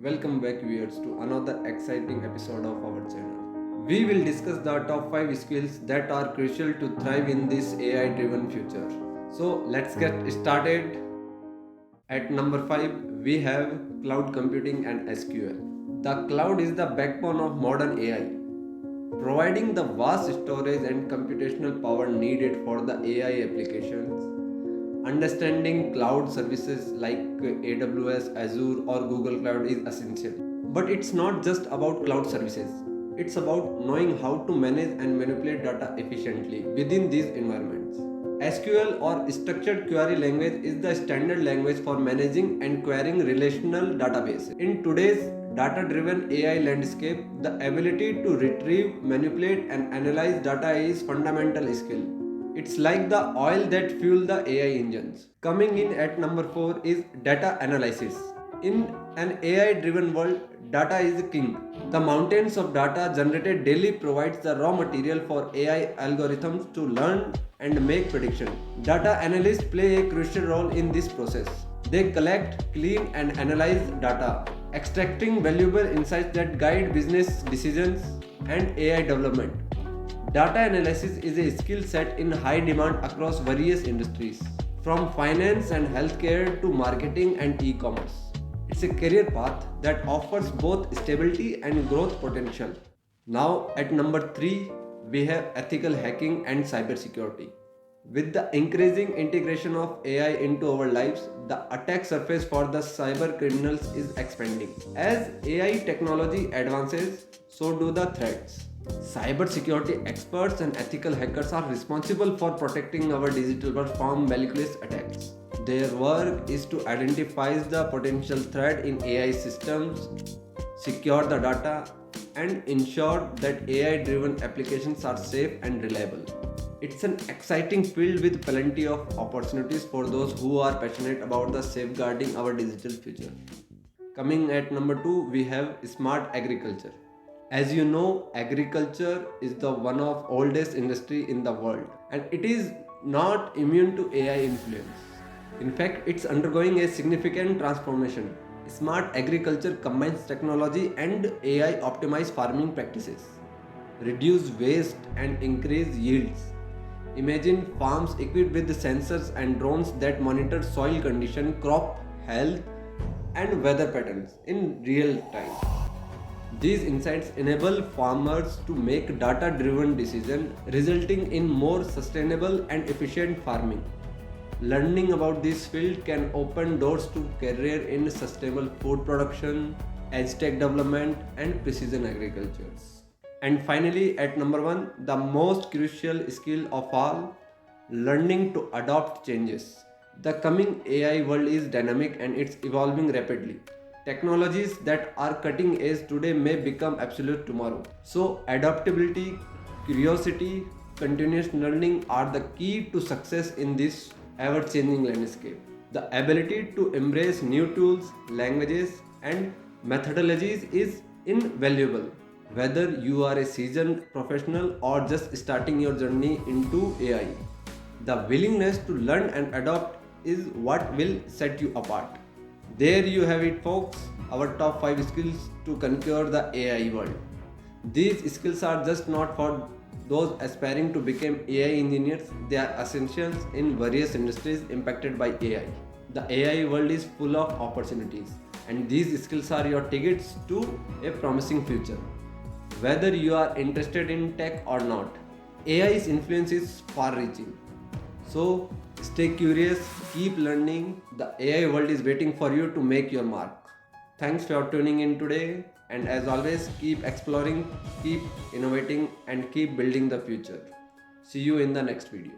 Welcome back viewers to another exciting episode of our channel. We will discuss the top 5 skills that are crucial to thrive in this AI driven future. So let's get started. At number 5 we have cloud computing and SQL. The cloud is the backbone of modern AI, providing the vast storage and computational power needed for the AI applications. Understanding cloud services like AWS, Azure, or Google Cloud is essential. But it's not just about cloud services, it's about knowing how to manage and manipulate data efficiently within these environments. SQL or structured query language is the standard language for managing and querying relational databases. In today's data driven AI landscape, the ability to retrieve, manipulate, and analyze data is fundamental skill. It's like the oil that fuel the AI engines. Coming in at number 4 is data analysis. In an AI driven world, data is king. The mountains of data generated daily provides the raw material for AI algorithms to learn and make predictions. Data analysts play a crucial role in this process. They collect, clean, and analyze data, extracting valuable insights that guide business decisions and AI development. Data analysis is a skill set in high demand across various industries, from finance and healthcare to marketing and e-commerce. It's a career path that offers both stability and growth potential. Now, at number 3, we have ethical hacking and cybersecurity. With the increasing integration of AI into our lives, the attack surface for the cyber criminals is expanding. As AI technology advances, so do the threats. Cybersecurity experts and ethical hackers are responsible for protecting our digital world from malicious attacks. Their work is to identify the potential threat in AI systems, secure the data, and ensure that AI driven applications are safe and reliable. It's an exciting field with plenty of opportunities for those who are passionate about the safeguarding our digital future. Coming at number 2, we have smart agriculture. As you know, agriculture is the one of oldest industry in the world, and it is not immune to AI influence. In fact, it's undergoing a significant transformation. Smart agriculture combines technology and AI optimized farming practices, reduce waste and increase yields. Imagine farms equipped with sensors and drones that monitor soil condition, crop health, and weather patterns in real time. These insights enable farmers to make data-driven decisions, resulting in more sustainable and efficient farming. Learning about this field can open doors to career in sustainable food production, edge-tech development, and precision agriculture. And finally, at number 1, the most crucial skill of all, learning to adopt changes. The coming AI world is dynamic and it's evolving rapidly. Technologies that are cutting edge today may become absolute tomorrow. So, adaptability, curiosity, continuous learning are the key to success in this ever changing landscape. The ability to embrace new tools, languages, and methodologies is invaluable. Whether you are a seasoned professional or just starting your journey into AI, the willingness to learn and adopt is what will set you apart. There you have it, folks, our top 5 skills to conquer the AI world. These skills are just not for those aspiring to become AI engineers, they are essentials in various industries impacted by AI. The AI world is full of opportunities, and these skills are your tickets to a promising future. Whether you are interested in tech or not, AI's influence is far reaching. So stay curious, keep learning. The AI world is waiting for you to make your mark. Thanks for tuning in today, and as always, keep exploring, keep innovating, and keep building the future. See you in the next video.